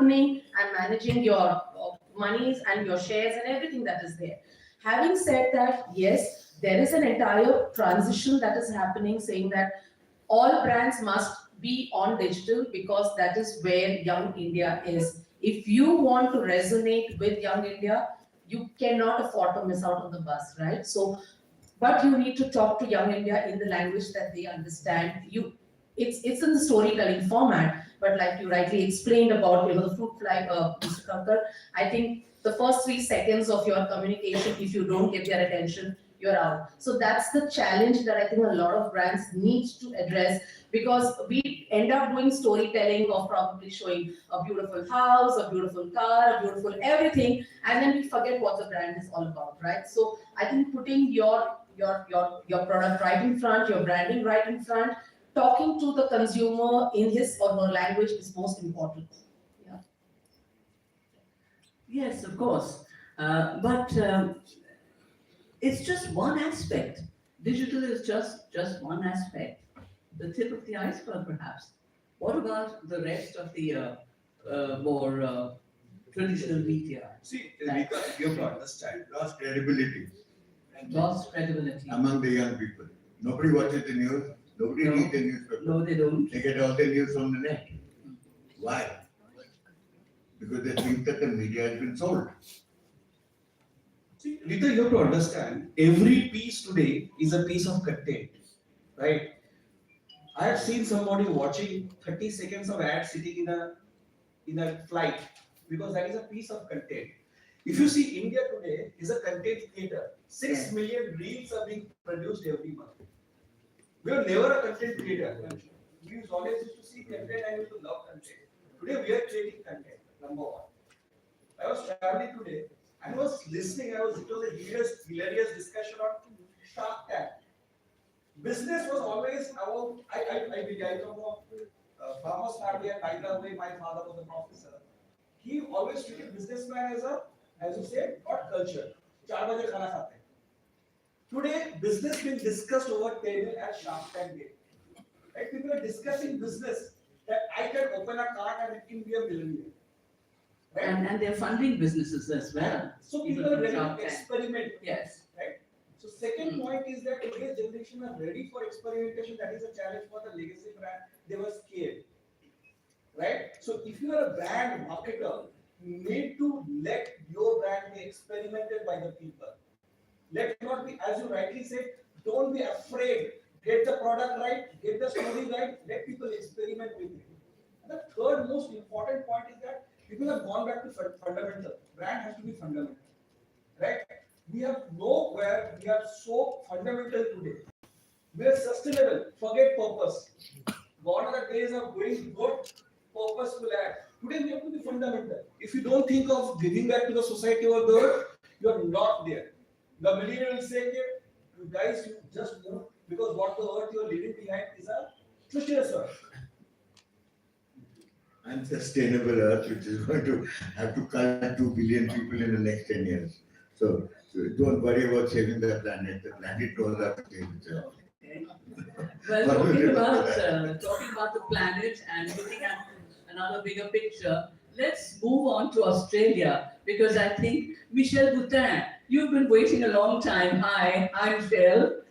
owning and managing your monies and your shares and everything that is there. Having said that, yes, there is an entire transition that is happening, saying that all brands must be on digital because that is where young India is. If you want to resonate with young India, you cannot afford to miss out on the bus, right? So, but you need to talk to young India in the language that they understand. It's in the storytelling format, but like you rightly explained about the fruit fly, Mr. Thakkar, I think the first 3 seconds of your communication, if you don't get their attention, you're out. So that's the challenge that I think a lot of brands need to address, because we end up doing storytelling of probably showing a beautiful house, a beautiful car, a beautiful everything, and then we forget what the brand is all about, right? So I think putting your product right in front, your branding right in front, talking to the consumer in his or her language is most important. Yeah. Yes, of course. But it's just one aspect. Digital is just one aspect, the tip of the iceberg, perhaps. What about the rest of the more traditional media? See, because you have to understand, Lost credibility Lost credibility. among the young people. Nobody watches the news. Nobody No. reads the newspaper. No, they don't. They get all the news from the net. Why? Because they think that the media has been sold. see, Rita, you have to understand, every piece today is a piece of content, right? I have seen somebody watching 30 seconds of ad sitting in a flight, because that is a piece of content. If you see, India today is a content creator. 6 million reels are being produced every month. We were never a content creator. We always used to see content and used to love content. Today we are creating content, number one. I was traveling today and was listening. It was a hilarious discussion on Shark Tank. Business was always about, I come from farmer's family, and by the way, my father was a professor. He always treated businessman as you said, not culture. 4 baje khana khate. Today, business being discussed over table at Shark Tank Day. Right? People are discussing business, that I can open a cart and it can be a millionaire. Right? And they're funding businesses as well. So Even people are from ready Shark to Tank. experiment. Yes. Right? So second point is that today's generation are ready for experimentation. That is a challenge for the legacy brand. They were scared. Right? So if you are a brand marketer, you need to let your brand be experimented by the people. Let not be, as you rightly said, don't be afraid. Get the product right, get the story right, let people experiment with it. And the third most important point is that people have gone back to fundamental. Brand has to be fundamental. Right? We have nowhere, we are so fundamental today. We are sustainable, forget purpose. Gone are the days of doing good, purposeful act. Today we have to be fundamental. If you don't think of giving back to the society or the earth, you are not there. The millennial will say, you guys, you just move, because what the earth you are leaving behind is a treacherous earth. Unsustainable earth, which is going to have to cull 2 billion people in the next 10 years. So don't worry about saving the planet. The planet knows how to save itself. Well, talking about the planet and looking at another bigger picture, let's move on to Australia, because I think Michel Boutin, you've been waiting a long time. Hi, I'm Michel,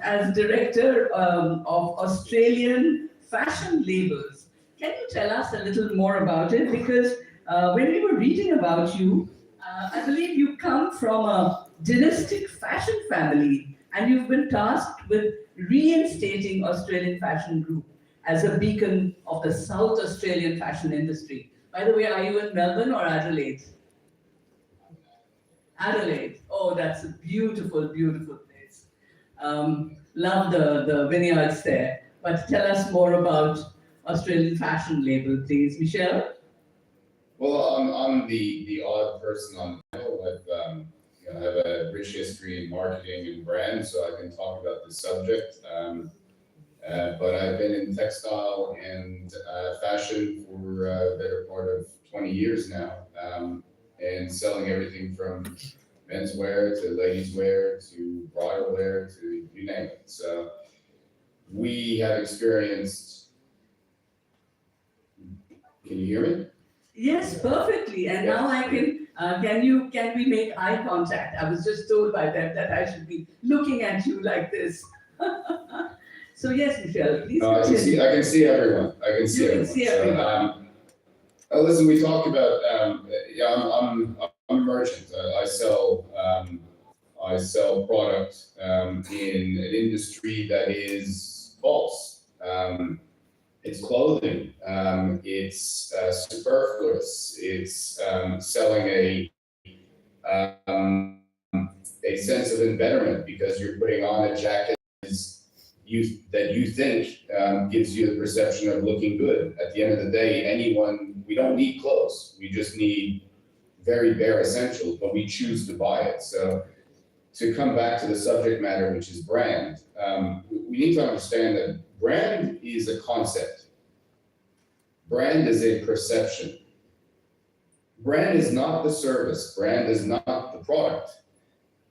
as director of Australian fashion labels. Can you tell us a little more about it? Because when we were reading about you, I believe you come from a dynastic fashion family, and you've been tasked with reinstating Australian Fashion Group as a beacon of the South Australian fashion industry. By the way, are you in Melbourne or Adelaide? Adelaide. Oh, that's a beautiful, beautiful place. Love the vineyards there. But tell us more about Australian fashion label, please. Michelle? Well, I'm the odd person on the panel. I have a rich history in marketing and brand, so I can talk about this subject. But I've been in textile and fashion for a better part of 20 years now, and selling everything from menswear to ladies' wear to bridal wear to you name it. So we have experienced. Can you hear me? Yes, perfectly. And now I can we make eye contact? I was just told by them that I should be looking at you like this. So yes, Michelle, please No, continue. I can see everyone. I can see You can everyone. see So, everyone. listen, we talked about, yeah, I'm a merchant. I sell product in an industry that is false. It's clothing. It's superfluous. It's selling um, a sense of embitterment because you're putting on a jacket that you think gives you the perception of looking good. At the end of the day, we don't need clothes. We just need very bare essentials, but we choose to buy it. So to come back to the subject matter, which is brand, we need to understand that brand is a concept. Brand is a perception. Brand is not the service. Brand is not the product.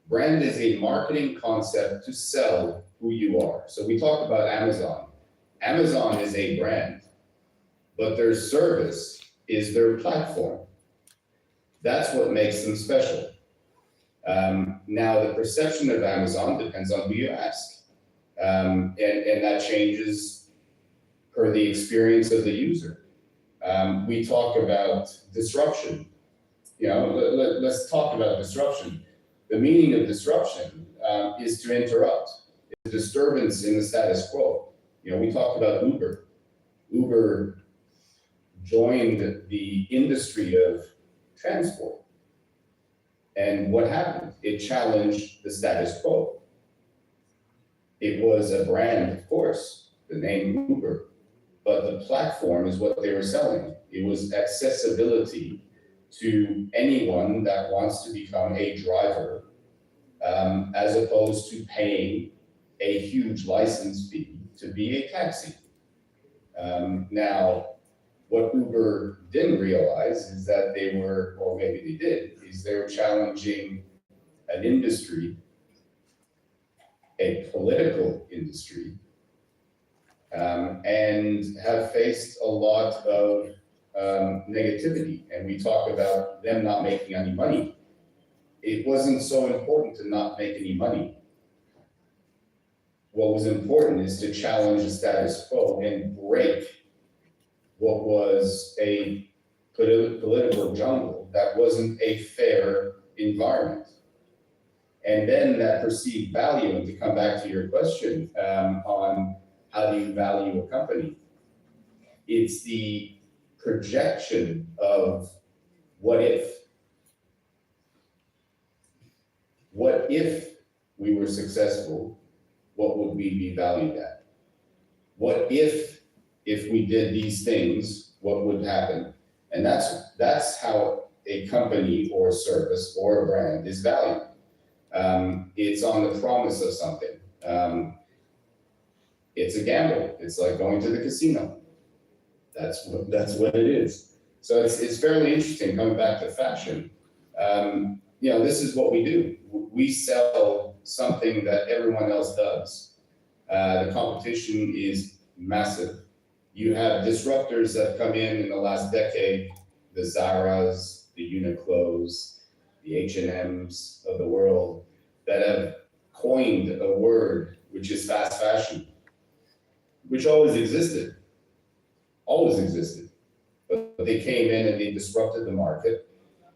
Brand is a marketing concept to sell who you are. So we talked about Amazon. Amazon is a brand, but their service is their platform. That's what makes them special. Now, the perception of Amazon depends on who you ask. And that changes per the experience of the user. We talk about disruption. Let's talk about disruption. The meaning of disruption is to interrupt. It's a disturbance in the status quo. We talked about Uber. Uber joined the industry of transport. And what happened? It challenged the status quo. It was a brand, of course, the name Uber, but the platform is what they were selling. It was accessibility to anyone that wants to become a driver, as opposed to paying a huge license fee to be a taxi. Now, what Uber didn't realize is that they were, or maybe they did, is they were challenging an industry, a political industry, and have faced a lot of negativity. And we talk about them not making any money. It wasn't so important to not make any money. What was important is to challenge the status quo and break what was a political jungle that wasn't a fair environment. And then that perceived value, and to come back to your question on how do you value a company, it's the projection of what if. What if we were successful, what would we be valued at? What if we did these things, what would happen? And that's how a company or a service or a brand is valued. It's on the promise of something. It's a gamble. It's like going to the casino. That's what it is. So it's fairly interesting coming back to fashion. This is what we do. We sell something that everyone else does. The competition is massive. You have disruptors that come in the last decade, the Zaras, the Uniqlos, the H&Ms of the world, that have coined a word which is fast fashion, which always existed. But they came in and they disrupted the market.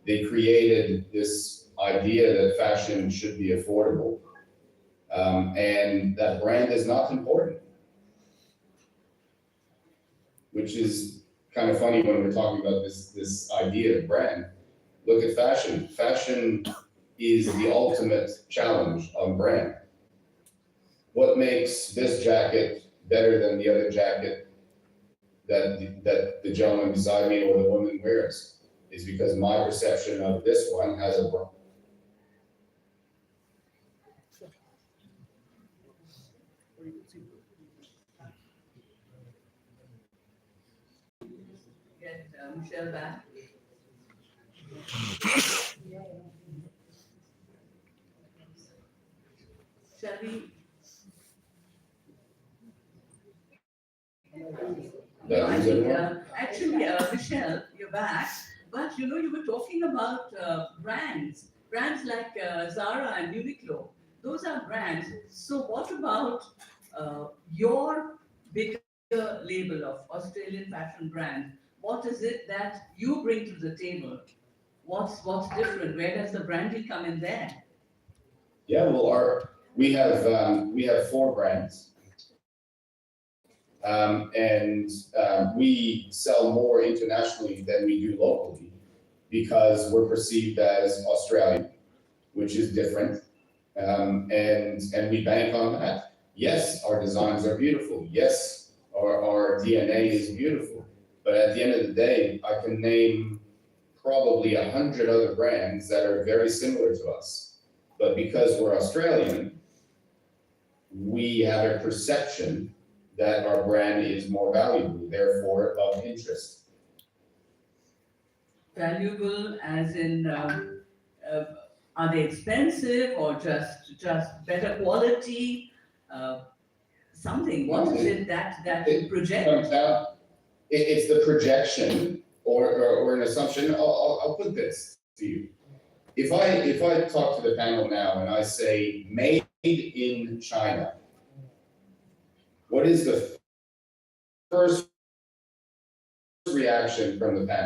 They created this idea that fashion should be affordable, and that brand is not important, which is kind of funny when we're talking about this idea of brand. Look at fashion. Fashion is the ultimate challenge on brand. What makes this jacket better than the other jacket that the gentleman beside me or the woman wears? Is because my perception of this one has a brand. Get Michelle back. Shall we? That I is think, everyone? actually, Michelle, you're back. back. But you know, you were talking about brands like Zara and Uniqlo. Those are brands. So what about your bigger label of Australian fashion brand? What is it that you bring to the table? What's different? Where does the branding come in there? Yeah, well, we have 4 brands, and we sell more internationally than we do locally because we're perceived as Australian, which is different, and we bank on that. Yes, our designs are beautiful. Yes, our DNA is beautiful. But at the end of the day, I can name probably 100 other brands that are very similar to us. But because we're Australian, we have a perception that our brand is more valuable, therefore of interest. Valuable as in, are they expensive or just better quality? Something. What is it that you project? Comes down, it's the projection or an assumption. I'll put this to you. If I talk to the panel now and I say made in China, what is the first reaction from the panel?